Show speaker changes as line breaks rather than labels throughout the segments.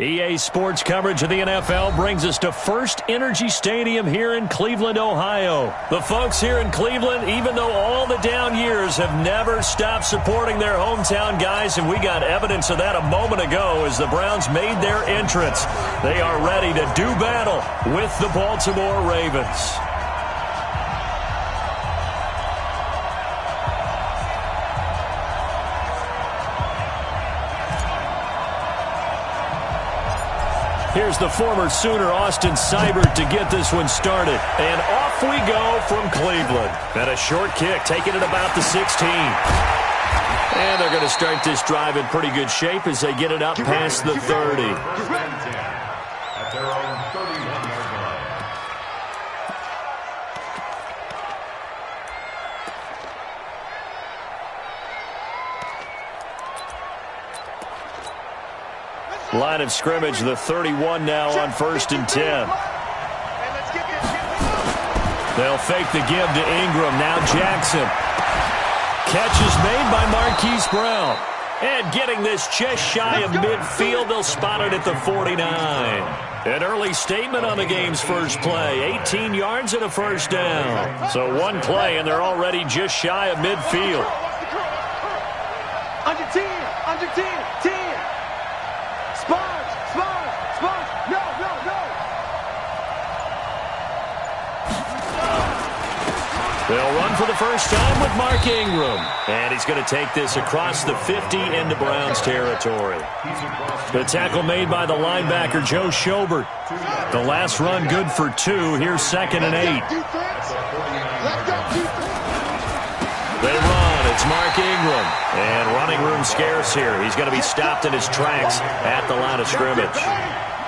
EA Sports coverage of the NFL brings us to First Energy Stadium here in Cleveland, Ohio. The folks here in Cleveland, even though all the down years, have never stopped supporting their hometown guys, and we got evidence of that a moment ago as the Browns made their entrance. They are ready to do battle with the Baltimore Ravens. Here's the former Sooner, Austin Seibert, to get this one started. And off we go from Cleveland. And a short kick, taking it about the 16. And they're going to start this drive in pretty good shape as they get it up past the 30.
At their own 31-yard line.
Line of scrimmage, the 31 now on 1st and 10. They'll fake the give to Ingram. Now Jackson. Catch is made by Marquise Brown. And getting this just shy of midfield, they'll spot it at the 49. An early statement on the game's first play. 18 yards and a first down. So one play, and they're already just shy of midfield.
Under 10, under 10, 10. Sponge, no.
They'll run for the first time with Mark Ingram. And he's going to take this across the 50 into Browns territory. The tackle made by the linebacker, Joe Schobert. The last run good for 2. Here's 2nd and 8. They run. It's Mark Ingram. And running room scarce here. He's going to be stopped in his tracks at the line of scrimmage.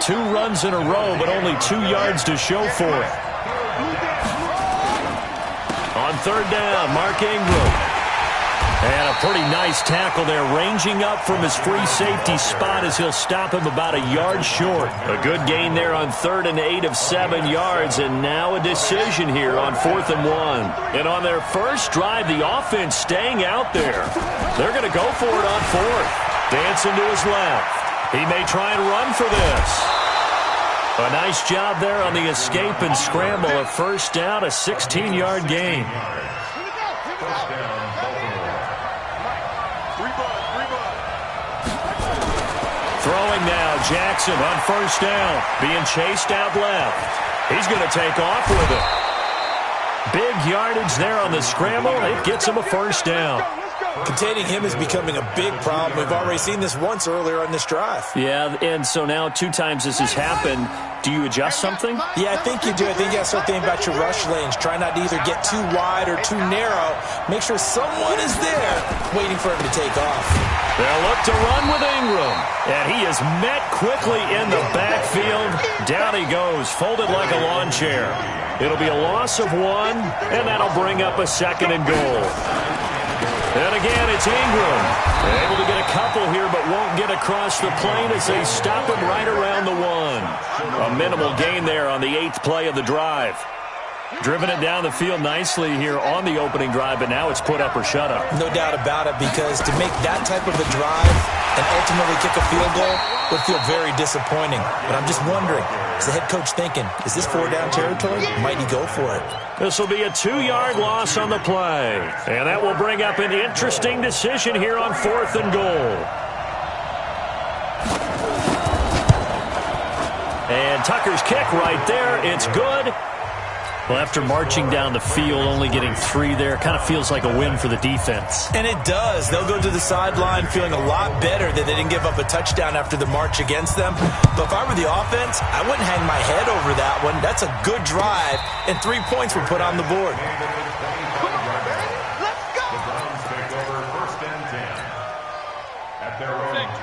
2 runs in a row, but only 2 yards to show for it. On 3rd down, Mark Ingram. And a pretty nice tackle there, ranging up from his free safety spot as he'll stop him about a yard short. A good gain there on 3rd and 8 of 7 yards, and now a decision here on 4th and 1. And on their first drive, the offense staying out there. They're going to go for it on 4th. Dancing to his left. He may try and run for this. A nice job there on the escape and scramble. A first down, a 16-yard gain.
First down, Baltimore.
Throwing now, Jackson on 1st down. Being chased out left. He's going to take off with it. Big yardage there on the scramble. It gets him a first down.
Containing him is becoming a big problem. We've already seen this once earlier on this drive.
Yeah, and so now 2 times this has happened. Do you adjust something?
Yeah, I think you do. I think you got to start thinking about your rush lanes. Try not to either get too wide or too narrow. Make sure someone is there waiting for him to take off.
They'll look to run with Ingram. And he is met quickly in the backfield. Down he goes, folded like a lawn chair. It'll be a loss of 1, and that'll bring up a 2nd and goal. And again, it's Ingram. Able to get a couple here, but won't get across the plane as they stop him right around the 1. A minimal gain there on the 8th play of the drive. Driven it down the field nicely here on the opening drive, but now it's put up or shut up.
No doubt about it, because to make that type of a drive and ultimately kick a field goal would feel very disappointing. But I'm just wondering, is the head coach thinking, is this 4-down territory? Might he go for it?
This will be a 2-yard loss on the play. And that will bring up an interesting decision here on 4th and goal. And Tucker's kick right there. It's good. Well, after marching down the field, only getting 3 there, kind of feels like a win for the defense.
And it does. They'll go to the sideline feeling a lot better that they didn't give up a touchdown after the march against them. But if I were the offense, I wouldn't hang my head over that one. That's a good drive, and 3 points were put on the board.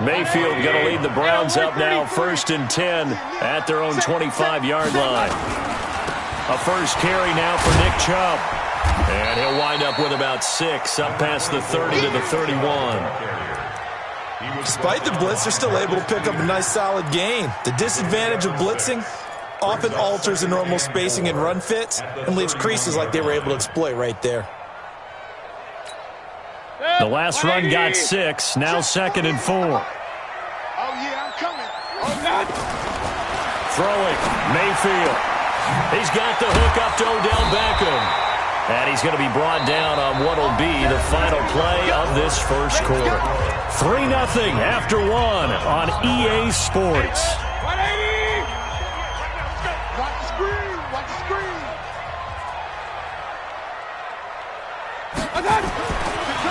Mayfield going to lead the Browns up now, 1st and 10 at their own 25-yard line. A first carry now for Nick Chubb. And he'll wind up with about 6, up past the 30 to the 31.
Despite the blitz, they're still able to pick up a nice solid gain. The disadvantage of blitzing often alters the normal spacing and run fits and leaves creases like they were able to exploit right there.
The last run got 6, now 2nd and 4.
Oh, yeah, I'm coming.
Throwing, Mayfield. He's got the hook up to Odell Beckham. And he's going to be brought down on what will be the final play of this first quarter. 3-0 after 1 on EA Sports.
180! Watch the screen! Watch the screen!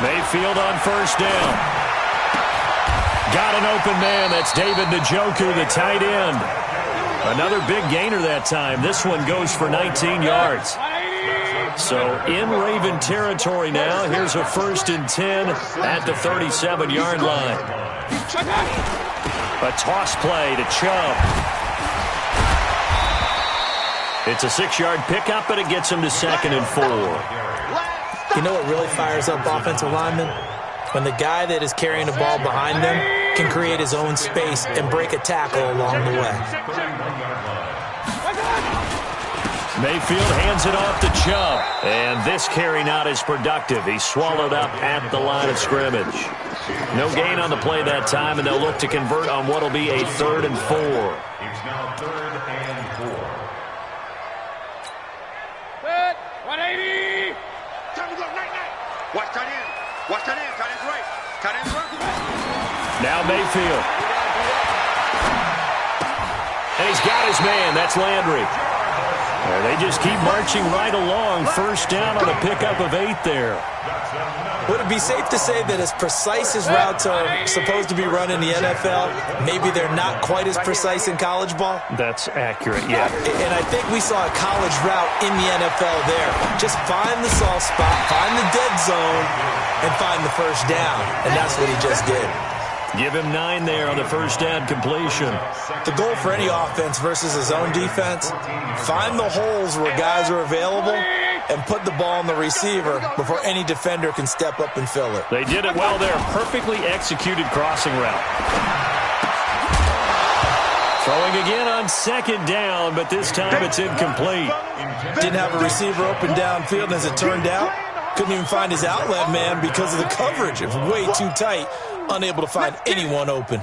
Mayfield on first down. Got an open man. That's David Njoku, the tight end. Another big gainer that time. This one goes for 19 yards. So in Raven territory now. Here's a 1st and 10 at the 37-yard line. A toss play to Chubb. It's a 6-yard pickup, but it gets him to 2nd and 4.
You know what really fires up offensive linemen? When the guy that is carrying the ball behind them can create his own space and break a tackle along the way.
Mayfield hands it off to Chubb. And this carry not as productive. He's swallowed up at the line of scrimmage. No gain on the play that time, and they'll look to convert on what will be a 3rd and 4.
It's now 3rd and 4.
Good. 180! Time to go. Night. Watch tight end. Watch tight end. Tight end's right. Tight end's right.
Now Mayfield. And he's got his man. That's Landry. And they just keep marching right along. First down on a pickup of 8 there.
Would it be safe to say that as precise as routes are supposed to be run in the NFL, maybe they're not quite as precise in college ball?
That's accurate, yeah.
And I think we saw a college route in the NFL there. Just find the soft spot, find the dead zone, and find the first down. And that's what he just did.
Give him 9 there on the first down completion.
The goal for any offense versus his own defense, find the holes where guys are available and put the ball on the receiver before any defender can step up and fill it.
They did it well there. Perfectly executed crossing route. Throwing again on 2nd down, but this time it's incomplete.
Didn't have a receiver open downfield, and as it turned out, couldn't even find his outlet man because of the coverage. It was way too tight. Unable to find anyone open.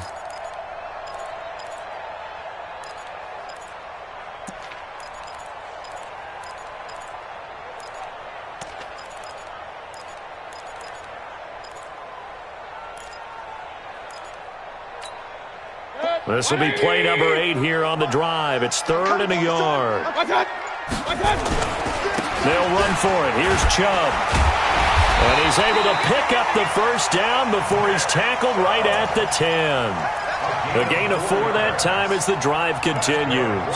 This will be play number 8 here on the drive. It's 3rd and a yard. They'll run for it. Here's Chubb. And he's able to pick up the first down before he's tackled right at the 10. A gain of 4 that time as the drive continues.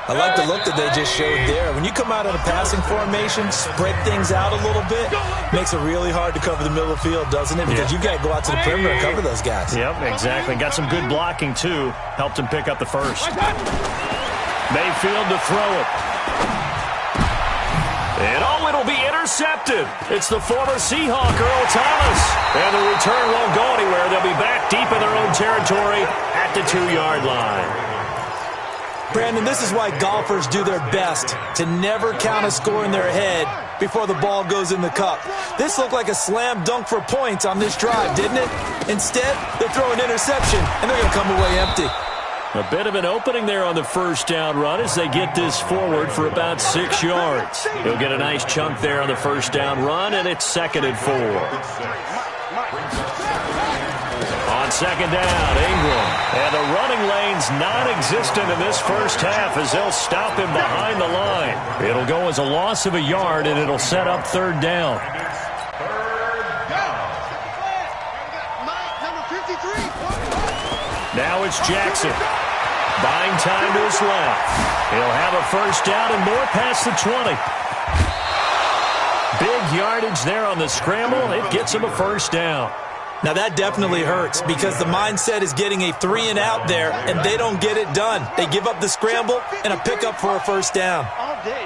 I like the look that they just showed there. When you come out on a passing formation, spread things out a little bit, makes it really hard to cover the middle of the field, doesn't it? Because you got to go out to the perimeter and cover those guys.
Yep, exactly. Got some good blocking, too. Helped him pick up the first. Mayfield to throw it. And it'll be intercepted. It's the former Seahawk, Earl Thomas. And the return won't go anywhere. They'll be back deep in their own territory at the 2-yard line.
Brandon, this is why golfers do their best to never count a score in their head before the ball goes in the cup. This looked like a slam dunk for points on this drive, didn't it? Instead, they throw an interception, and they're going to come away empty.
A bit of an opening there on the first down run as they get this forward for about 6 yards. He'll get a nice chunk there on the first down run, and it's 2nd and 4. On 2nd down, Ingram. And the running lane's non-existent in this first half as they'll stop him behind the line. It'll go as a loss of a yard, and it'll set up 3rd down. Now it's Jackson. Buying time to his left. He'll have a first down and more past the 20. Big yardage there on the scramble. It gets him a first down.
Now that definitely hurts because the mindset is getting a 3-and-out there, and they don't get it done. They give up the scramble and a pickup for a first down.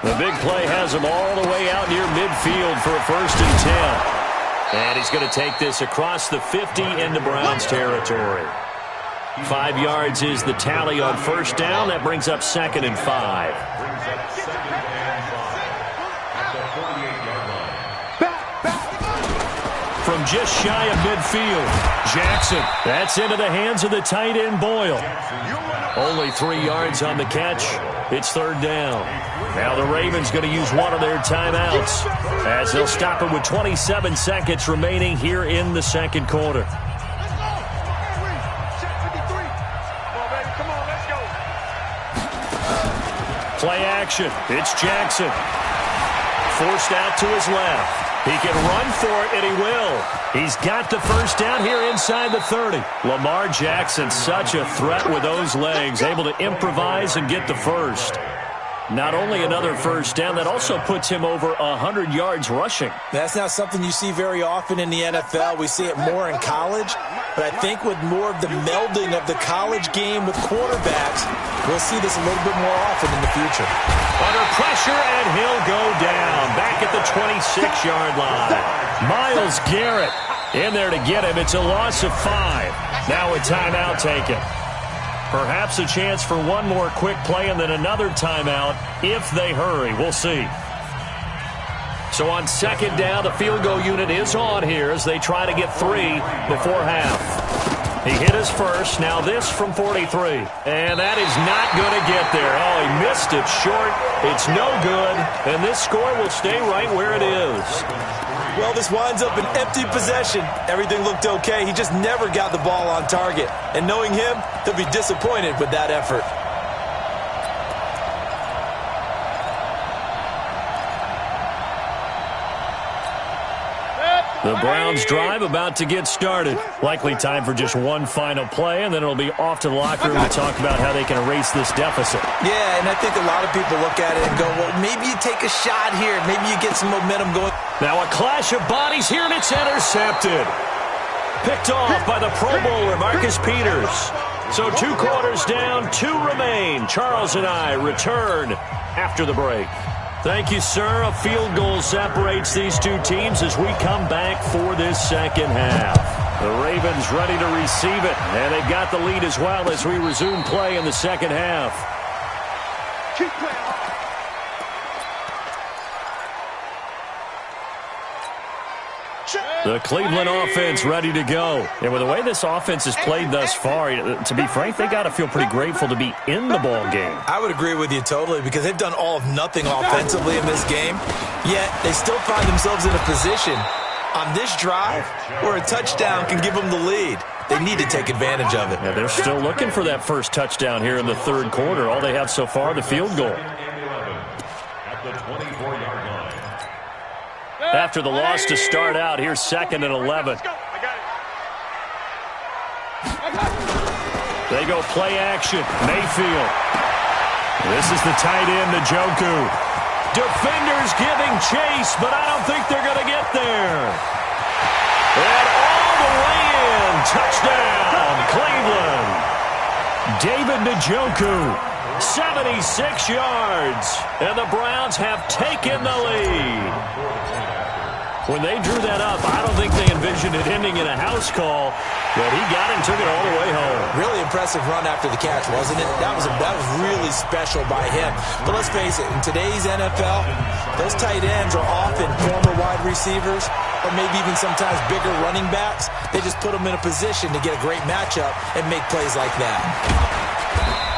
The big play has him all the way out near midfield for a 1st and 10. And he's going to take this across the 50 into Browns territory. 5 yards is the tally on first down. That brings up 2nd and 5. from just shy of midfield. Jackson, that's into the hands of the tight end Boyle. Only 3 yards on the catch. It's third down. Now the Ravens going to use one of their timeouts as they'll stop it with 27 seconds remaining here in the second quarter. Play action. It's Jackson. Forced out to his left. He can run for it, and he will. He's got the first down here inside the 30. Lamar Jackson, such a threat with those legs, able to improvise and get the first. Not only another first down, that also puts him over 100 yards rushing.
That's not something you see very often in the NFL. We see it more in college, but I think with more of the melding of the college game with quarterbacks, we'll see this a little bit more often in the future.
Under pressure, and he'll go down back at the 26-yard line. Myles Garrett in there to get him. It's a loss of 5. Now a timeout taken. Perhaps a chance for one more quick play and then another timeout if they hurry. We'll see. So on second down, the field goal unit is on here as they try to get 3 before half. He hit his first. Now this from 43. And that is not going to get there. Oh, he missed it short. It's no good. And this score will stay right where it is.
Well, this winds up an empty possession. Everything looked okay. He just never got the ball on target. And knowing him, he'll be disappointed with that effort.
The Browns drive about to get started. Likely time for just one final play, and then it'll be off to the locker room to talk about how they can erase this deficit.
Yeah, and I think a lot of people look at it and go, well, maybe you take a shot here. Maybe you get some momentum going.
Now a clash of bodies here, and it's intercepted. Picked off by the Pro Bowler, Marcus Peters. So 2 quarters down, 2 remain. Charles and I return after the break. Thank you, sir. A field goal separates these two teams as we come back for this second half. The Ravens ready to receive it, and they've got the lead as well as we resume play in the second half.
Keep playing.
The Cleveland offense ready to go. And with the way this offense has played thus far, to be frank, they got to feel pretty grateful to be in the ball game.
I would agree with you totally because they've done all of nothing offensively in this game, yet they still find themselves in a position on this drive where a touchdown can give them the lead. They need to take advantage of it.
Yeah, they're still looking for that first touchdown here in the third quarter. All they have so far, the field goal.
At the 24-yard line.
After the loss to start out, here's 2nd and 11. They go play action. Mayfield. This is the tight end, Njoku. Defenders giving chase, but I don't think they're going to get there. And all the way in. Touchdown, Cleveland. David Njoku, 76 yards. And the Browns have taken the lead. When they drew that up, I don't think they envisioned it ending in a house call, but he got it and took it all the way home.
Really impressive run after the catch, wasn't it? That was really special by him. But let's face it, in today's NFL, those tight ends are often former wide receivers or maybe even sometimes bigger running backs. They just put them in a position to get a great matchup and make plays like that.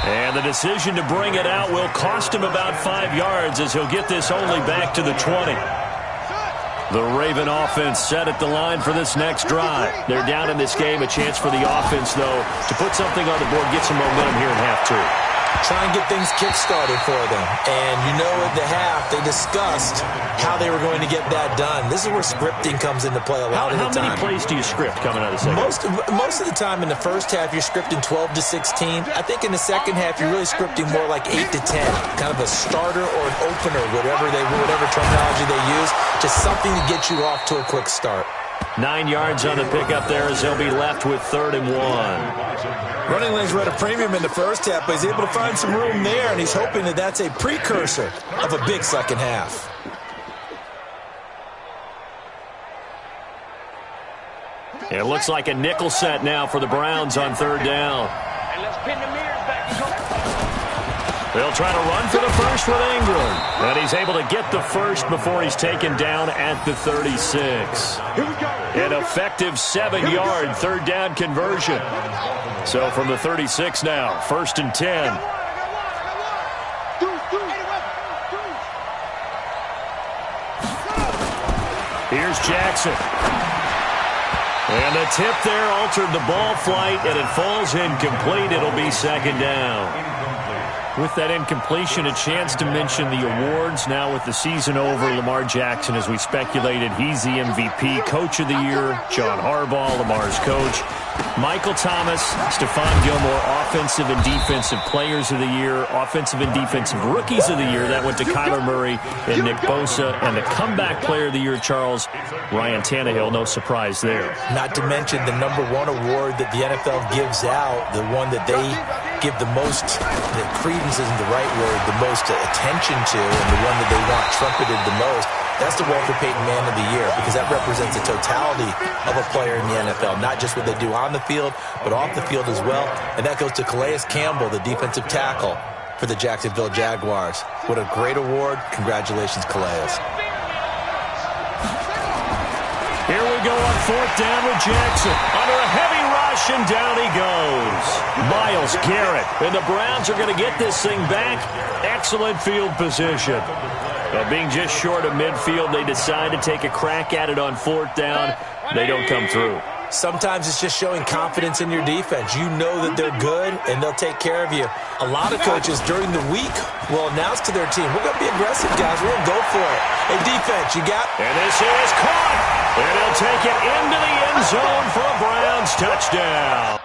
And the decision to bring it out will cost him about 5 yards as he'll get this only back to the 20. The Raven offense set at the line for this next drive. They're down in this game. A chance for the offense, though, to put something on the board, get some momentum here in half 2.
Try and get things kick-started for them. And you know at the half, they discussed how they were going to get that done. This is where scripting comes into play a lot of the time.
How many plays do you script coming out of the second?
Most of the time in the first half, you're scripting 12 to 16. I think in the second half, you're really scripting more like 8 to 10. Kind of a starter or an opener, whatever terminology they use. Just something to get you off to a quick start.
9 yards on the pickup there as they'll be left with 3rd and 1.
Running lanes were at a premium in the first half, but he's able to find some room there, and he's hoping that that's a precursor of a big second half.
It looks like a nickel set now for the Browns on 3rd down.
And let's pin the mirrors back.
They'll try to run for the first with Ingram. And he's able to get the first before he's taken down at the 36.
Here we go.
An effective 7-yard third down conversion. So from the 36 now, 1st and 10. Here's Jackson. And the tip there altered the ball flight, and it falls incomplete. It'll be 2nd down. With that incompletion, a chance to mention the awards. Now with the season over, Lamar Jackson, as we speculated, he's the MVP, Coach of the Year. John Harbaugh, Lamar's coach. Michael Thomas, Stephon Gilmore, Offensive and Defensive Players of the Year. Offensive and Defensive Rookies of the Year. That went to Kyler Murray and Nick Bosa. And the Comeback Player of the Year, Charles, Ryan Tannehill. No surprise there.
Not to mention the #1 award that the NFL gives out, the one that they give the most, the credence isn't the right word, the most attention to, and the one that they want trumpeted the most. That's the Walter Payton Man of the Year, because that represents the totality of a player in the NFL, not just what they do on the field, but off the field as well. And that goes to Calais Campbell, the defensive tackle for the Jacksonville Jaguars. What a great award. Congratulations, Calais.
Here we go on 4th down with Jackson. Under a heavy rush, and down he goes. Myles Garrett. And the Browns are going to get this thing back. Excellent field position. Being just short of midfield, they decide to take a crack at it on 4th down. They don't come through.
Sometimes it's just showing confidence in your defense. You know that they're good, and they'll take care of you. A lot of coaches during the week will announce to their team, we're going to be aggressive, guys. We're going to go for it. Hey, defense, you got...
And this is caught. And he'll take it into the end zone for a Browns touchdown.